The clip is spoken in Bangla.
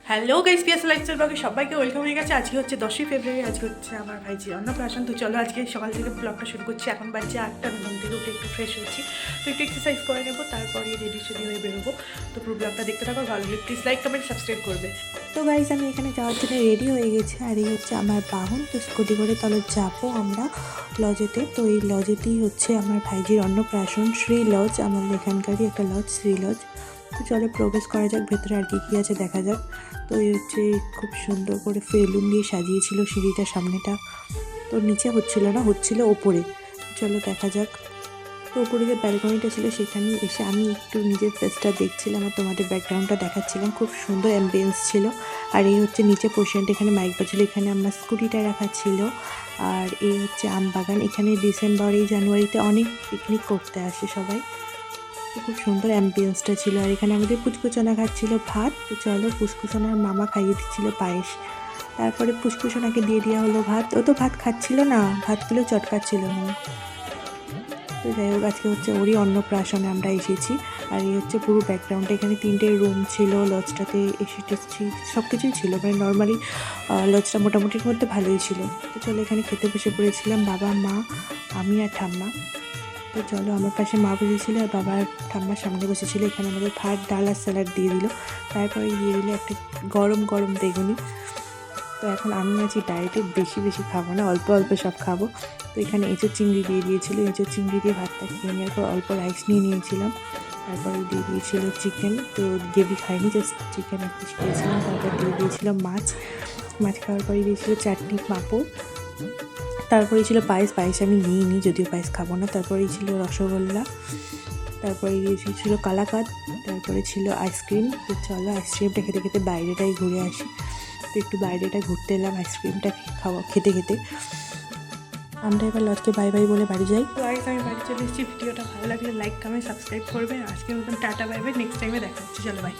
হ্যালো গাইস, পিএস লাইফস্টাইল ব্লগে সবাইকে ওয়েলকাম হয়ে গেছে। আজকে হচ্ছে 10ই ফেব্রুয়ারি, আজকে হচ্ছে আমার ভাইজির অন্নপ্রাশন। তো চলো আজকে সকাল থেকে ব্লগটা শুরু করছি। এখন বাজছে 8টা, ঘুম থেকে উঠে একটু ফ্রেশ হচ্ছি, তো একটু এক্সারসাইজ করে নেবো, তারপরে রেডি সেডি হয়ে বেরোবো। তো পুরো ব্লগটা দেখতে থাকো, ভালো লাগলে প্লিজ লাইক কমেন্ট সাবস্ক্রাইব করবে। তো গাইজ আমি এখানে যাওয়ার জন্য রেডি হয়ে গেছি, আর এই হচ্ছে আমার বাহন। তো স্কুটি করে তাহলে যাবো আমরা লজেতে। তো এই লজেতেই হচ্ছে আমার ভাইজির অন্নপ্রাশন, শ্রী লজ, আমাদের এখানকারই একটা লজ, শ্রী লজ। তো চলো প্রবেশ করা যাক ভেতরে, আর কী কী আছে দেখা যাক। তো এই হচ্ছে খুব সুন্দর করে বেলুন দিয়ে সাজিয়েছিল সিঁড়িটার সামনেটা। তো নিচে হচ্ছিল না, হচ্ছিল ওপরে। চলো দেখা যাক। তো উপরে যে ব্যালকনিটা ছিল সেখানে এসে আমি একটু নিজের ফেসটা দেখছিলাম আর তোমাদের ব্যাকগ্রাউন্ডটা দেখাচ্ছিলাম। খুব সুন্দর অ্যাম্বিয়েন্স ছিল। আর এই হচ্ছে নিচে পোর্শনটা, এখানে মাইক বাজছিল, এখানে আমার স্কুটিটা রাখা ছিল। আর এই হচ্ছে আম বাগান। এখানে ডিসেম্বরে জানুয়ারিতে অনেক পিকনিক করতে আসে সবাই। তো খুব সুন্দর অ্যাম্বিয়েন্সটা ছিল। আর এখানে আমাদের পুচকুচনা খাচ্ছিল ভাত। তো চলো, পুচকুচনার মামা খাইয়ে দিচ্ছিল পায়েস। তারপরে পুচকুচনাকে দিয়ে দেওয়া হলো ভাত। ও তো ভাত খাচ্ছিল না, ভাতগুলো চটকাচ্ছিল না। তো যাই হোক, আজকে হচ্ছে ওরই অন্নপ্রাশনে আমরা এসেছি। আর এই হচ্ছে পুরো ব্যাকগ্রাউন্ডটা। এখানে 3টে রুম ছিল লজটাতে, এসি টেসি সব কিছুই ছিল, মানে নর্মালি লজটা মোটামুটির মধ্যে ভালোই ছিল। তো চলো, এখানে খেতে বসে পড়েছিলাম বাবা, মা, আমি আর ঠাম্মা। তো চলো, আমার পাশে মা বসেছিল আর বাবা আর ঠাম্মার সামনে বসেছিল। এখানে আমাদের ভাত, ডাল আর স্যালাড দিয়ে দিল। তারপরে দিয়ে দিল একটা গরম গরম বেগুনি। তো এখন আমি আছি ডায়েটে, বেশি বেশি খাবো না, অল্প অল্প সব খাবো। তো এখানে এঁচোর চিংড়ি দিয়ে দিয়েছিলো, এঁচোর চিংড়ি দিয়ে ভাতটা খেয়ে নেওয়ার পর অল্প রাইস নিয়ে নিয়েছিলাম। তারপরে দিয়ে দিয়েছিল চিকেন, তো গ্রেভি খাইনি, জাস্ট চিকেন এক পিস খেয়েছিলাম। তারপর দিয়ে দিয়েছিল মাছ, মাছ খাওয়ার পরে দিয়েছিল চাটনি, পাঁপড়। তারপরে ছিল পায়েস, পায়েস আমি নিইনি, যদিও পায়েস খাবো না। তারপরে ছিল রসগোল্লা, তারপরে দিয়েছিল কালাকাঁদ, তারপরে ছিল আইসক্রিম। তো চলো আইসক্রিমটা খেতে খেতে বাইরেটাই ঘুরে আসি। তো একটু বাইরেটা ঘুরতে এলাম আইসক্রিমটা খেতে খেতে। আমরা এবার লজকে বাই বাই বলে বাড়ি যাই। তো গাইস, আমি বাড়ি চলে এসেছি। ভিডিওটা ভালো লাগলে লাইক কমেন্ট সাবস্ক্রাইব করবে। আজকের মতন টাটা, বাই বাই, নেক্সট টাইমে দেখা হচ্ছে, চলো বাই।